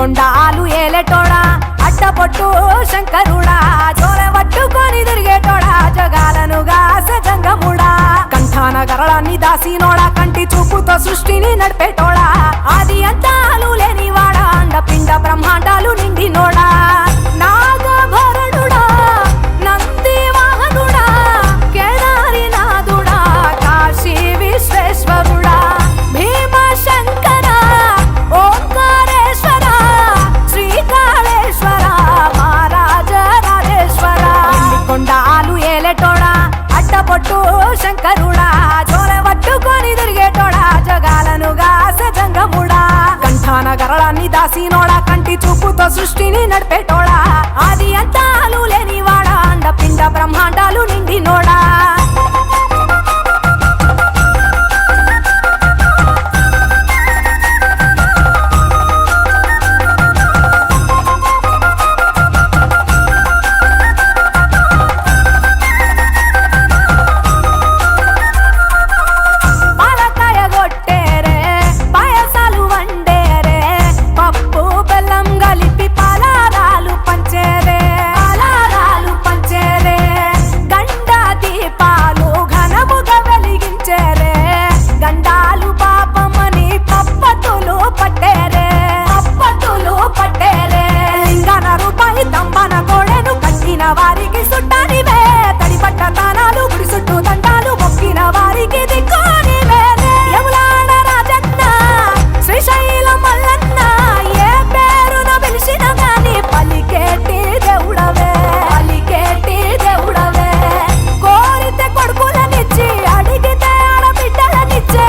కొండాలు ఏలేటోడా అడ్డపొట్టు శంకరుడా జోలె పట్టుకొని తిరిగేటోడా జగాలను గాసె జంగముడా కంఠాన గరళాన్ని దాసినోడా కంటి చూపుతో సృష్టిని నడిపేటోడా ఆది అంతాలు లేనివాడా అండపిండ బ్రహ్మాండాలు నిండినోడా నాగభరణుడా నంది వాహనుడా కేదారి నాథుడా కాశీ విశ్వేశ్వరుడా భీమ శంకర ఓంకారేశ్వర శ్రీకాళేశ్వర మహారాజ రాజేశ్వర కొండాలు ఏలేటోడా అడ్డపొట్టు శంకరుడా జోలె పట్టుకొని తిరిగేటోడా జగాలను గాసె జంగముడా కంఠాన గరళాన్ని దాసినోడా కంటి చూపుతో సృష్టిని నడిపేటోడా ఆది అంతాలు లేనివాడా అండపిండ బ్రహ్మాండాలు నిండినోడా వారికి సుట్టానివే తడిపట్ట తానాలు గుడి చుట్టూ దండాలు మొక్కిన వారికి దిక్కునివే యములాడ రాజన్న శ్రీశైలం మల్లన్న ఏ పేరున పిలిచిన గాని పలికేటి దేవుడవే కోరితే కొడుకులనిచ్చి అడిగితే ఆడబిడ్డలనిచ్చే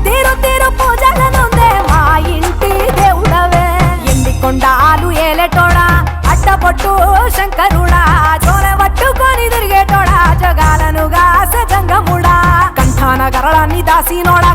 తీరు తీరు పూజలనుందే మా ఇంటి దేవుడవే ఎండి కొండాలు ఏలేటోడా అడ్డపొట్టు శంకరుడా జోలె పట్టుకొని తిరిగేటోడా జగాలను గాసె జంగముడా కంఠాన గరళాన్ని దాసినోడా